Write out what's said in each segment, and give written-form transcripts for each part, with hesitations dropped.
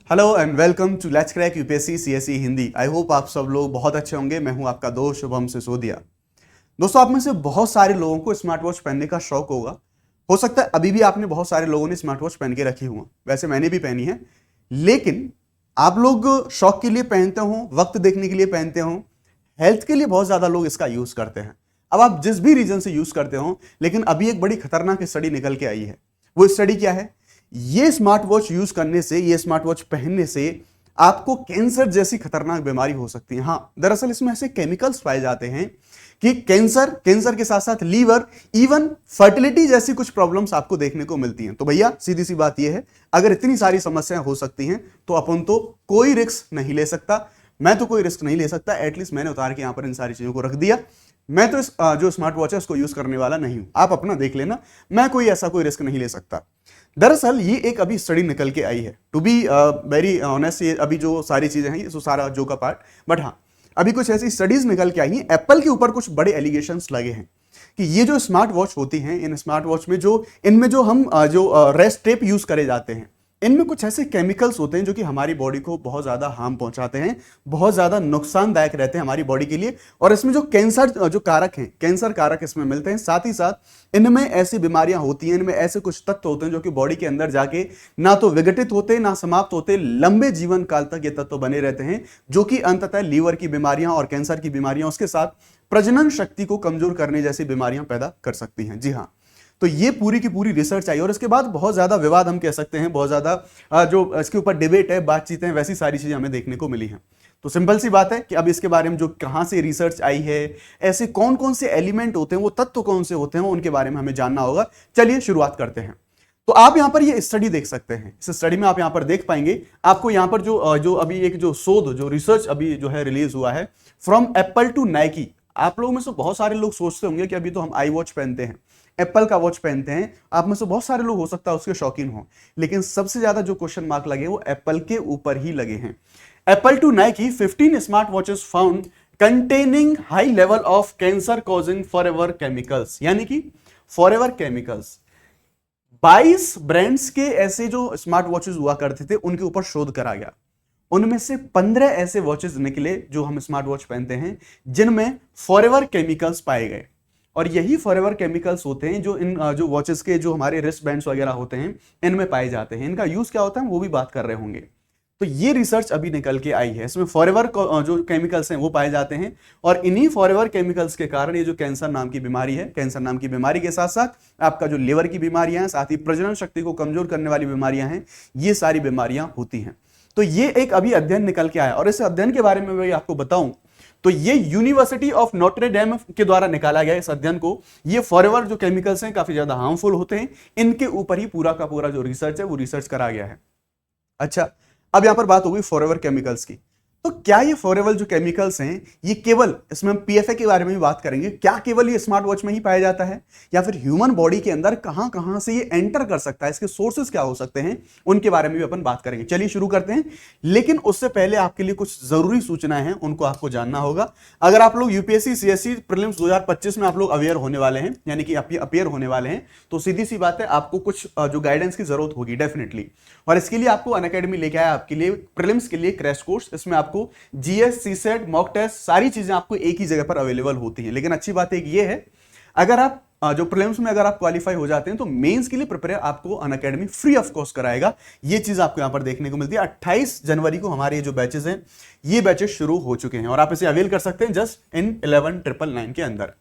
Hello and welcome to let's crack UPSC CSE Hindi. I hope आप सब लोग बहुत अच्छे होंगे। मैं हूं आपका दोस्त शुभम सिसोदिया। दोस्तों, आप में से बहुत सारे लोगों को स्मार्ट वॉच पहनने का शौक होगा। हो सकता है अभी भी आपने बहुत सारे लोगों ने स्मार्ट वॉच पहन के रखी हुई, वैसे मैंने भी पहनी है। लेकिन आप लोग शौक के लिए पहनते हो, वक्त देखने के लिए पहनते हो, हेल्थ के लिए बहुत ज्यादा लोग इसका यूज करते हैं। अब आप जिस भी रीजन से यूज करते हो, लेकिन अभी एक बड़ी खतरनाक स्टडी निकल के आई है। वो स्टडी क्या है? ये स्मार्ट वॉच यूज करने से, ये स्मार्ट वॉच पहनने से आपको कैंसर जैसी खतरनाक बीमारी हो सकती है। हाँ, दरअसल इसमें ऐसे केमिकल्स पाए जाते हैं कि कैंसर के साथ साथ लीवर, इवन फर्टिलिटी जैसी कुछ प्रॉब्लम्स आपको देखने को मिलती हैं। तो भैया सीधी सी बात यह है, अगर इतनी सारी समस्याएं हो सकती हैं तो अपन तो कोई रिस्क नहीं ले सकता। मैं तो कोई रिस्क नहीं ले सकता। एटलीस्ट मैंने उतार के यहां पर इन सारी चीजों को रख दिया। मैं तो इस जो स्मार्ट वॉच है उसको यूज करने वाला नहीं हूं। आप अपना देख लेना, मैं कोई ऐसा कोई रिस्क नहीं ले सकता। दरअसल ये एक अभी स्टडी निकल के आई है। टू बी वेरी ऑनेस्ट, ये अभी जो सारी चीजें हैं, ये तो सारा जो का पार्ट, बट हाँ, अभी कुछ ऐसी स्टडीज निकल के आई हैं। एप्पल के ऊपर कुछ बड़े एलिगेशंस लगे हैं कि ये जो स्मार्ट वॉच होती हैं, इन स्मार्ट वॉच में जो इनमें जो हम जो रेस्ट टेप यूज करे जाते हैं, इनमें कुछ ऐसे केमिकल्स होते हैं जो कि हमारी बॉडी को बहुत ज्यादा हार्म पहुंचाते हैं, बहुत ज्यादा नुकसानदायक रहते हैं हमारी बॉडी के लिए। और इसमें जो कैंसर जो कारक हैं, कैंसर कारक इसमें मिलते हैं। साथ ही साथ इनमें ऐसी बीमारियां होती हैं, इनमें ऐसे कुछ तत्व होते हैं जो कि बॉडी के अंदर जाके ना तो विघटित होते, ना समाप्त होते, लंबे जीवन काल तक ये तत्व बने रहते हैं, जो कि अंततः लीवर की बीमारियां और कैंसर की बीमारियां, उसके साथ प्रजनन शक्ति को कमजोर करने जैसी बीमारियां पैदा कर सकती हैं। जी हाँ, तो ये पूरी की पूरी रिसर्च आई और इसके बाद बहुत ज्यादा विवाद, हम कह सकते हैं बहुत ज्यादा जो इसके ऊपर डिबेट है, बातचीतें, वैसी सारी चीजें हमें देखने को मिली हैं। तो सिंपल सी बात है कि अब इसके बारे में जो कहां से रिसर्च आई है, ऐसे कौन कौन से एलिमेंट होते हैं, वो तत्व कौन से होते हैं, उनके बारे में हमें जानना होगा। चलिए शुरुआत करते हैं। तो आप यहां पर ये स्टडी देख सकते हैं। इस स्टडी में आप यहां पर देख पाएंगे, आपको यहां पर जो अभी एक जो शोध, जो रिसर्च अभी जो है रिलीज हुआ है, फ्रॉम एप्पल टू नाइकी। आप लोगों में से बहुत सारे लोग सोचते होंगे कि अभी तो हम आई वॉच पहनते हैं, एप्पल का वॉच पहनते हैं। आप में से बहुत सारे लोग हो सकता है उसके शौकीन हो, लेकिन सबसे ज्यादा जो क्वेश्चन मार्क लगे वो एप्पल के ऊपर ही लगे हैं। Apple to Nike 15 smart watches found containing high level of cancer causing forever chemicals, यानी कि फॉरएवर केमिकल्स। 22 ब्रांड्स के ऐसे जो स्मार्ट वॉचेस हुआ करते थे, उनके ऊपर शोध करा गया। उनमें से 15 ऐसे वॉचेस निकले जो हम स्मार्ट वॉच पहनते हैं, जिनमें फॉरएवर केमिकल्स पाए गए। और यही फॉरएवर केमिकल्स होते हैं जो इन जो वॉचेस के जो हमारे रिस्ट बैंड्स वगैरह होते हैं, इनमें पाए जाते हैं। इनका यूज क्या होता है वो भी बात कर रहे होंगे। तो ये रिसर्च अभी निकल के आई है, इसमें फॉरएवर जो केमिकल्स हैं वो पाए जाते हैं। और इन्हीं फॉरएवर केमिकल्स के कारण ये जो कैंसर नाम की बीमारी है, कैंसर नाम की बीमारी के साथ साथ आपका जो लीवर की बीमारियां हैं, साथ ही प्रजनन शक्ति को कमजोर करने वाली बीमारियां हैं, ये सारी बीमारियां होती हैं। तो ये एक अभी अध्ययन निकल के आया और इस अध्ययन के बारे में मैं आपको बताऊं तो ये यूनिवर्सिटी ऑफ नोट्रे डेम के द्वारा निकाला गया इस अध्ययन को। ये फॉरएवर जो केमिकल्स हैं काफी ज्यादा हार्मफुल होते हैं, इनके ऊपर ही पूरा का पूरा जो रिसर्च है वो रिसर्च करा गया है। अच्छा, अब यहां पर बात हो गई फॉरएवर केमिकल्स की। तो क्या ये फॉरएवर जो केमिकल्स हैं, ये केवल, इसमें हम पीएफए के बारे में भी बात करेंगे, क्या केवल ये स्मार्ट वॉच में ही पाया जाता है या फिर ह्यूमन बॉडी के अंदर कहां कहां से ये एंटर कर सकता है, इसके सोर्सेस क्या हो सकते हैं, उनके बारे में भी अपन बात करेंगे। चलिए शुरू करते हैं। लेकिन उससे पहले आपके लिए कुछ जरूरी सूचनाएं हैं, उनको आपको जानना होगा। अगर आप लोग यूपीएससी सीएसई प्रीलिम्स 2025 में आप लोग अवेयर होने वाले हैं, यानी कि अपियर होने वाले हैं, तो सीधी सी बात है आपको कुछ जो गाइडेंस की जरूरत होगी डेफिनेटली। और इसके लिए आपको अनअकैडमी लेके आया आपके लिए प्रीलिम्स के लिए क्रैश कोर्स। इसमें आपको जीएस, सीसेट, मॉक टेस्ट, सारी चीजें आपको एक ही जगह पर अवेलेबल होती हैं। लेकिन अच्छी बात एक ये है, अगर आप जो प्रीलिम्स में अगर आप क्वालिफाई हो जाते हैं तो मेंस के लिए प्रिपेयर आपको अनअकैडमी फ्री ऑफ कॉस्ट कराएगा। ये चीज आपको यहां पर देखने को मिलती है। 28 जनवरी को हमारे ये जो बैचेस हैं, ये बैचेस शुरू हो चुके हैं और आप इसे अवेल कर सकते हैं जस्ट इन 11,999 के अंदर।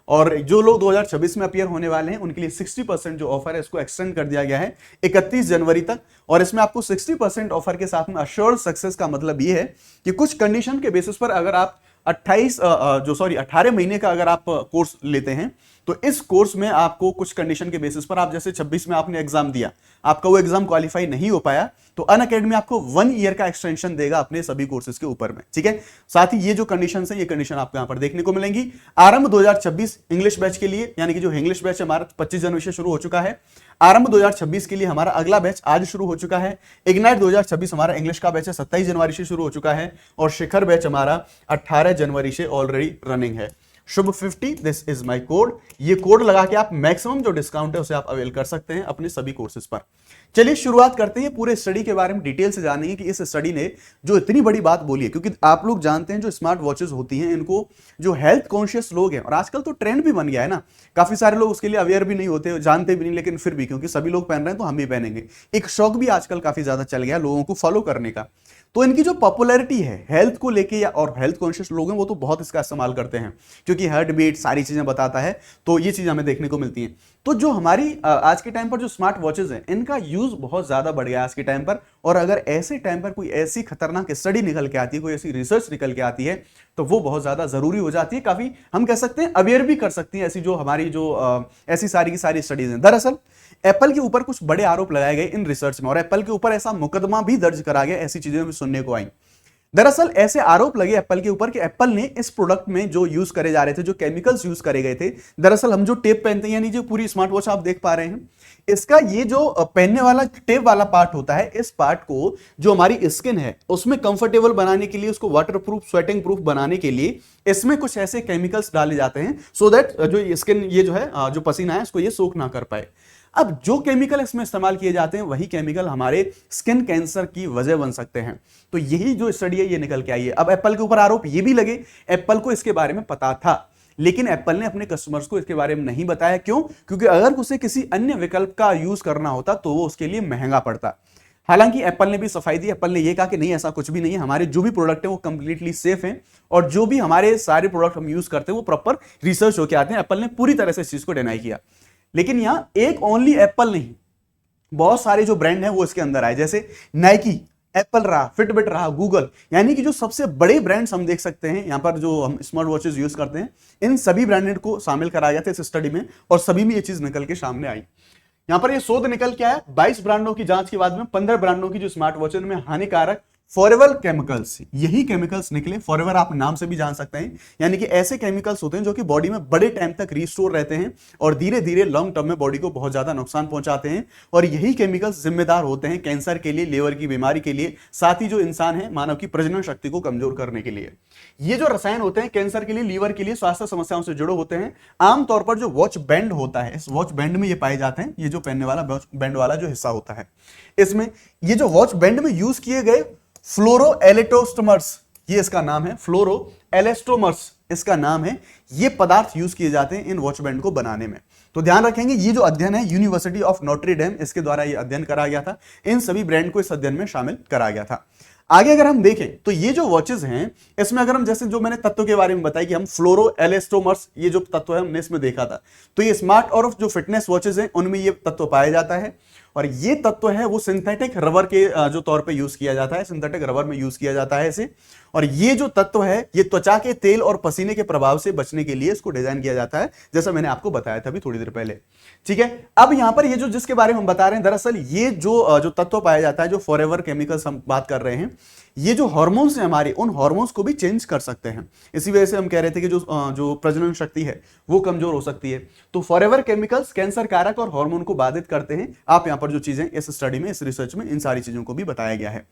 और जो लोग 2026 में अपीयर होने वाले हैं, उनके लिए 60% जो ऑफर है इसको एक्सटेंड कर दिया गया है 31 जनवरी तक। और इसमें आपको 60% ऑफर के साथ में अश्योर्ड सक्सेस का मतलब ये है कि कुछ कंडीशन के बेसिस पर अगर आप 18 महीने का अगर आप कोर्स लेते हैं, तो इस कोर्स में आपको कुछ कंडीशन के बेसिस पर, आप जैसे 26 में आपने एग्जाम दिया, आपका वो एग्जाम क्वालिफाई नहीं हो पाया, तो अनअकैडमी आपको 1 ईयर का एक्सटेंशन देगा अपने सभी कोर्सेज के ऊपर में। ठीक है, साथ ही ये जो कंडीशन है, ये कंडीशन आपको यहां पर देखने को मिलेंगी। आरंभ 2026 इंग्लिश बैच के लिए, यानी कि जो इंग्लिश बैच हमारा 25 जनवरी से शुरू हो चुका है। आरंभ 2026 के लिए हमारा अगला बैच आज शुरू हो चुका है। इग्नाइट 2026 हमारा इंग्लिश का बैच है, 27 जनवरी से शुरू हो चुका है। और शिखर बैच हमारा 18 जनवरी से ऑलरेडी रनिंग है। शुभ 50, दिस इज माई कोड। ये कोड लगा के आप मैक्सिमम जो डिस्काउंट है उसे आप अवेल कर सकते हैं अपने सभी कोर्सेज पर। चलिए शुरुआत करते हैं पूरे स्टडी के बारे में डिटेल से जानेंगे कि इस स्टडी ने जो इतनी बड़ी बात बोली है, क्योंकि आप लोग जानते हैं जो स्मार्ट वॉचेस होती हैं इनको जो हेल्थ कॉन्शियस लोग हैं, और आजकल तो ट्रेंड भी बन गया है ना, काफी सारे लोग उसके लिए अवेयर भी नहीं होते, जानते भी नहीं, लेकिन फिर भी क्योंकि सभी लोग पहन रहे हैं तो हम भी पहनेंगे, एक शौक भी आजकल काफी ज्यादा चल गया लोगों को फॉलो करने का। तो इनकी जो पॉपुलैरिटी है हेल्थ को लेके या और हेल्थ कॉन्शियस लोग हैं वो तो बहुत इसका इस्तेमाल करते हैं, क्योंकि हार्ट बीट सारी चीजें बताता है, तो ये चीजें हमें देखने को मिलती हैं। तो जो हमारी आज के टाइम पर जो स्मार्ट वॉचेज हैं इनका यूज बहुत ज्यादा बढ़ गया आज के टाइम पर, और अगर ऐसे टाइम पर कोई ऐसी खतरनाक स्टडी निकल के आती है, कोई ऐसी रिसर्च निकल के आती है, तो वो बहुत ज्यादा जरूरी हो जाती है, काफी हम कह सकते हैं अवेयर भी कर सकती हैं ऐसी जो हमारी जो ऐसी सारी की सारी स्टडीज हैं। दरअसल एप्पल के ऊपर कुछ बड़े आरोप लगाए गए इन रिसर्च में, और एप्पल के ऊपर ऐसा मुकदमा भी दर्ज करा गया, ऐसी चीजें भी सुनने को आई। दरअसल ऐसे आरोप लगे एप्पल के ऊपर कि एप्पल ने इस प्रोडक्ट में जो यूज करे जा रहे थे, जो केमिकल्स यूज करे गए थे, दरअसल हम जो टेप पहनते हैं, यानी जो पूरी स्मार्ट वॉच आप देख पा रहे हैं, इसका ये जो पहनने वाला टेप वाला पार्ट होता है, इस पार्ट को जो हमारी स्किन है उसमें कंफर्टेबल बनाने के लिए, उसको वाटर प्रूफ स्वेटिंग प्रूफ बनाने के लिए इसमें कुछ ऐसे केमिकल्स डाले जाते हैं सो दैट जो स्किन ये जो है जो पसीना है उसको ये सोख ना कर पाए। अब जो केमिकल इसमें इस्तेमाल किए जाते हैं वही केमिकल हमारे स्किन कैंसर की वजह बन सकते हैं। तो यही जो स्टडी है ये निकल के आई है। अब एप्पल के ऊपर आरोप ये भी लगे, एप्पल को इसके बारे में पता था, लेकिन एप्पल ने अपने कस्टमर्स को इसके बारे में नहीं बताया। क्यों? क्योंकि अगर उसे किसी अन्य विकल्प का यूज करना होता तो वो उसके लिए महंगा पड़ता। हालांकि एप्पल ने भी सफाई दी, एप्पल ने यह कहा कि नहीं ऐसा कुछ भी नहीं है, हमारे जो भी प्रोडक्ट है वो कंप्लीटली सेफ हैं, और जो भी हमारे सारे प्रोडक्ट हम यूज करते हैं वो प्रॉपर रिसर्च होकर आते हैं। एप्पल ने पूरी तरह से इस चीज को डिनाई किया। लेकिन यहां एक ओनली एप्पल नहीं, बहुत सारे जो ब्रांड हैं वो इसके अंदर आए, जैसे नाइकी, एप्पल रहा, फिटबिट रहा, गूगल, यानी कि जो सबसे बड़े ब्रांड्स हम देख सकते हैं यहां पर जो हम स्मार्ट वॉचेस यूज करते हैं, इन सभी ब्रांडेड को शामिल कराया गया था इस स्टडी में, और सभी में ये चीज निकल के सामने आई। यहां पर ये शोध निकल के आया 22 ब्रांडों की जांच के बाद में 15 ब्रांडों की जो स्मार्ट वॉचेस में हानिकारक फॉरएवर केमिकल्स, यही केमिकल्स निकले। फॉरएवर आप नाम से भी जान सकते हैं, यानी कि ऐसे केमिकल्स होते हैं जो कि बॉडी में बड़े टाइम तक रिस्टोर रहते हैं और धीरे धीरे लॉन्ग टर्म में बॉडी को बहुत ज्यादा नुकसान पहुंचाते हैं, और यही केमिकल्स जिम्मेदार होते हैं कैंसर के लिए, लीवर की बीमारी के लिए, साथ ही जो इंसान है मानव की प्रजनन शक्ति को कमजोर करने के लिए। ये जो रसायन होते हैं कैंसर के लिए, लीवर के लिए, स्वास्थ्य समस्याओं से जुड़े होते हैं। आमतौर पर जो वॉच बैंड होता है, इस वॉच बैंड में ये पाए जाते हैं, ये जो पहनने वाला वॉच बैंड वाला जो हिस्सा होता है, इसमें ये जो वॉच बैंड में यूज किए गए फ्लोरोएलेटोस्टमर्स, ये इसका नाम है, फ्लोरोएलेस्टोमर्स इसका नाम है, ये पदार्थ यूज किए जाते हैं इन वॉच बैंड को बनाने में। तो ध्यान रखेंगे ये जो अध्ययन है यूनिवर्सिटी ऑफ नोट्रे डेम, इसके द्वारा ये अध्ययन करा गया था, इन सभी ब्रांड को इस अध्ययन में शामिल करा गया था। आगे अगर हम देखें तो ये जो वॉचेस हैं इसमें अगर हम जैसे जो मैंने तत्व के बारे में बताया कि हम फ्लोरोएलेस्टोमर्स, ये जो तत्व है हमने इसमें देखा था, तो ये स्मार्ट और जो फिटनेस वॉचेस हैं उनमें ये तत्व पाया जाता है, और ये तत्व है वो सिंथेटिक रबर के जो तौर पे यूज किया जाता है, सिंथेटिक रबर में यूज किया जाता है इसे, और ये जो तत्व है ये त्वचा के तेल और पसीने के प्रभाव से बचने के लिए इसको डिजाइन किया जाता है, जैसा मैंने आपको बताया था अभी थोड़ी देर पहले। ठीक है, अब यहां पर ये जो जिसके बारे में हम बता रहे हैं, दरअसल ये जो तत्व पाया जाता है, जो फॉरएवर केमिकल्स हम बात कर रहे हैं, ये जो हार्मोन्स हैं हमारे, उन हार्मोन्स को भी चेंज कर सकते हैं। इसी वजह से हम कह रहे थे कि जो प्रजनन शक्ति है वो कमजोर हो सकती है। तो फॉरएवर केमिकल्स कैंसर कारक और हार्मोन को बाधित करते हैं। आप यहां पर जो चीजें इस स्टडी में, इस रिसर्च में इन सारी चीजों को भी बताया गया है।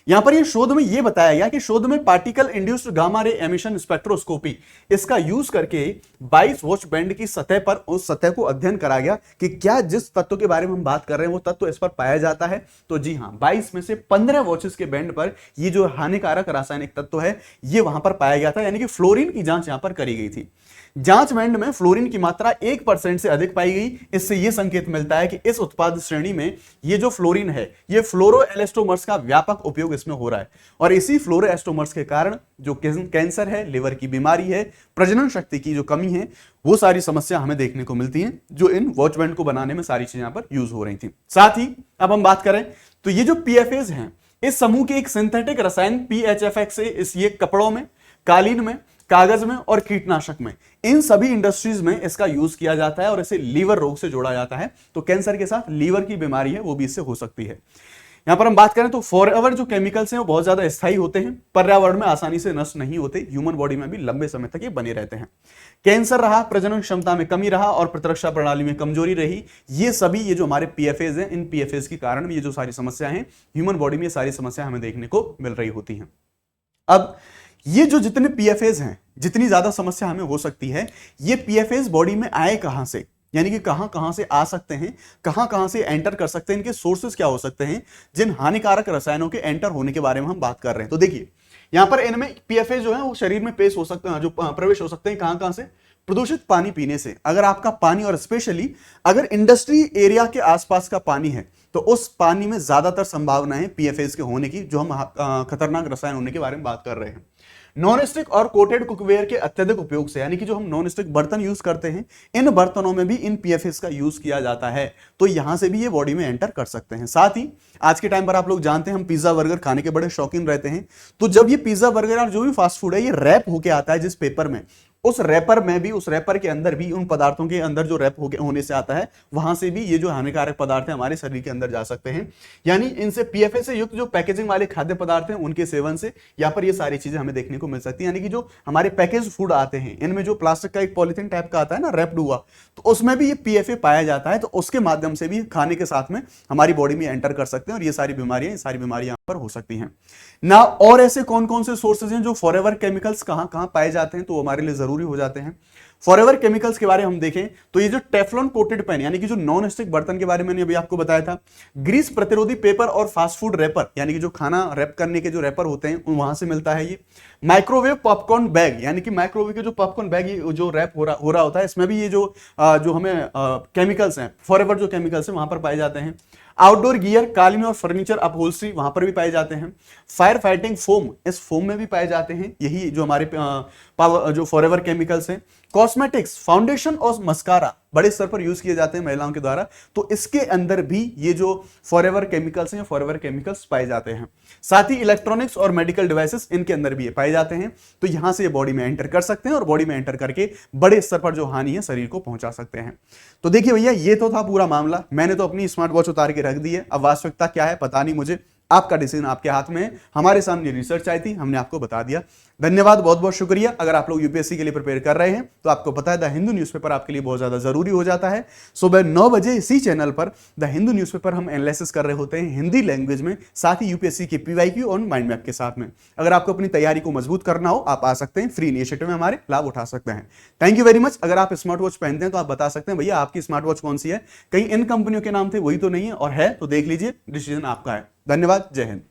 यहां पर ये शोध में ये बताया गया कि शोध में particle induced gamma ray emission spectroscopy, इसका यूज करके 22 वॉच बैंड की सतह पर, उस सतह को अध्ययन करा गया कि क्या जिस तत्व के बारे में हम बात कर रहे हैं वो तत्व इस पर पाया जाता है। तो जी हां, 22 में से 15 वॉचेस के बैंड पर ये जो हानिकारक रासायनिक तत्व है ये वहां पर पाया गया था, यानी कि फ्लोरीन की जांच यहां पर करी गई थी। जांच बैंड में फ्लोरीन की मात्रा 1% से अधिक पाई गई। इससे यह संकेत मिलता है कि इस उत्पाद श्रेणी में ये जो फ्लोरीन है, ये फ्लोरोएलेस्टोमर्स का व्यापक उपयोग इसमें हो रहा है, और इसी फ्लोरोएस्टोमर्स के कारण जो कैंसर है, लिवर की बीमारी है, प्रजनन शक्ति की जो कमी है, वो सारी समस्या हमें देखने को मिलती हैं, जो इन वॉच बैंड को बनाने में सारी चीजें यहां पर यूज हो रही थी। साथ ही अब हम बात करें तो ये जो पीएफएज हैं, इस समूह के एक सिंथेटिक रसायन पीएचएफएक्स से इस ये कपड़ों में, कालीन में, कागज में और कीटनाशक में, इन सभी इंडस्ट्रीज में इसका यूज किया जाता है, और इसे लीवर रोग से जोड़ा जाता है। तो कैंसर के साथ लीवर की बीमारी है वो भी इससे हो सकती है। यहां पर हम बात करें तो फॉरएवर जो केमिकल्स हैं वो बहुत ज्यादा स्थायी होते हैं, पर्यावरण में आसानी से नष्ट नहीं होते, ह्यूमन बॉडी में भी लंबे समय तक ये बने रहते हैं। कैंसर रहा, प्रजनन क्षमता में कमी रहा और प्रतिरक्षा प्रणाली में कमजोरी रही, ये सभी ये जो हमारे पीएफएज हैं, इन पीएफएज के कारण भी ये जो सारी समस्याएं हैं ह्यूमन बॉडी में, ये सारी समस्या हमें देखने को मिल रही होती हैं। अब ये जो जितने पीएफएज हैं, जितनी ज्यादा समस्या हमें हो सकती है, ये पीएफएज बॉडी में आए कहां से? यानी कि कहां कहां से आ सकते हैं, कहां कहां से एंटर कर सकते हैं, इनके सोर्सेस क्या हो सकते हैं, जिन हानिकारक रसायनों के एंटर होने के बारे में हम बात कर रहे हैं। तो देखिए यहां पर इनमें पीएफए जो है वो शरीर में पेश हो सकते हैं, जो प्रवेश हो सकते हैं कहां कहां से, प्रदूषित पानी पीने से। अगर आपका पानी, और स्पेशली अगर इंडस्ट्री एरिया के आसपास का पानी है, तो उस पानी में ज्यादातर संभावना है पीएफएस के होने की, जो हम खतरनाक रसायन होने के बारे में बात कर रहे हैं। नॉन स्टिक और कोटेड कुकवेयर के अत्यधिक उपयोग से, यानी कि जो हम नॉन स्टिक बर्तन यूज करते हैं, इन बर्तनों में भी इन पीएफएस का यूज किया जाता है, तो यहां से भी ये बॉडी में एंटर कर सकते हैं। साथ ही आज के टाइम पर आप लोग जानते हैं हम पिज्जा बर्गर खाने के बड़े शौकीन रहते हैं, तो जब ये पिज्जा बर्गर और जो भी फास्ट फूड है ये रैप होके आता है जिस पेपर में, उस रैपर में भी, उस रैपर के अंदर भी, उन पदार्थों के अंदर जो रैप होने से आता है, वहां से भी ये जो हानिकारक पदार्थ है हमारे शरीर के अंदर जा सकते हैं। यानी इनसे पीएफए से युक्त जो पैकेजिंग वाले खाद्य पदार्थ हैं उनके सेवन से यहाँ पर ये सारी चीजें हमें देखने को मिल सकती है। यानी कि जो हमारे पैकेज फूड आते हैं इनमें जो प्लास्टिक का एक पॉलिथीन टाइप का आता है ना, रैप्ड हुआ, तो उसमें भी ये पीएफए पाया जाता है, तो उसके माध्यम से भी खाने के साथ में हमारी बॉडी में एंटर कर सकते हैं, और ये सारी बीमारियां यहाँ पर हो सकती हैं ना। और ऐसे कौन कौन से सोर्सेज हैं जो फॉरएवर केमिकल्स कहां कहां पाए जाते हैं, तो हमारे लिए जरूरी हो जाते हैं। फॉरएवर केमिकल्स के बारे में हम देखें तो ये जो टेफ्लॉन कोटेड पैन, यानी कि जो नॉन स्टिक बर्तन के बारे में मैंने अभी आपको बताया था, ग्रीस प्रतिरोधी पेपर और फास्ट फूड रैपर, यानी कि जो खाना रैप करने के जो रैपर होते हैं वहां से मिलता है ये। माइक्रोवेव पॉपकॉर्न बैग, यानी कि माइक्रोवेव के जो पॉपकॉर्न बैग जो रैप हो रहा होता है, इसमें भी ये जो हमें केमिकल्स हैं, फॉरएवर जो केमिकल्स हैं वहां पर पाए जाते हैं। आउटडोर गियर, कालीन और फर्नीचर अपहोल्स्ट्री, वहां पर भी पाए जाते हैं। फायर फाइटिंग फोम, इस फोम में भी पाए जाते हैं, यही जो हमारे जो फॉरएवर केमिकल्स हैं। कॉस्मेटिक्स, फाउंडेशन और मस्कारा बड़े स्तर पर यूज किए जाते हैं महिलाओं के द्वारा, तो इसके अंदर भी ये जो फॉरएवर केमिकल्स हैं, फॉरएवर केमिकल्स पाए जाते हैं। साथ ही इलेक्ट्रॉनिक्स और मेडिकल डिवाइसेस, इनके अंदर भी ये पाए जाते हैं, तो यहां से ये बॉडी में एंटर कर सकते हैं, और बॉडी में एंटर करके बड़े स्तर पर जो हानि है शरीर को पहुंचा सकते हैं। तो देखिए भैया, ये तो था पूरा मामला। मैंने तो अपनी स्मार्ट वॉच उतार के रख दी है, अब वास्तविकता क्या है पता नहीं मुझे, आपका डिसीजन आपके हाथ में है। हमारे सामने रिसर्च आई थी, हमने आपको बता दिया। धन्यवाद, बहुत बहुत शुक्रिया। अगर आप लोग यूपीएससी के लिए प्रिपेयर कर रहे हैं तो आपको पता है द हिंदू न्यूज़पेपर आपके लिए बहुत ज्यादा जरूरी हो जाता है। सुबह 9 बजे इसी चैनल पर द हिंदू न्यूज़पेपर हम एनालिसिस कर रहे होते हैं हिंदी लैंग्वेज में, साथ ही यूपीएससी के पीवाईक्यू और माइंड मैप के साथ में। अगर आपको अपनी तैयारी को मजबूत करना हो, आप आ सकते हैं, फ्री इनिशिएटिव में हमारे लाभ उठा सकते हैं। Thank you very much. अगर आप स्मार्ट वॉच पहनते हैं तो आप बता सकते हैं भैया आपकी स्मार्ट वॉच कहीं इन कंपनियों के नाम थे वही तो नहीं है, और है तो देख लीजिए, डिसीजन आपका है। धन्यवाद, जय हिंद।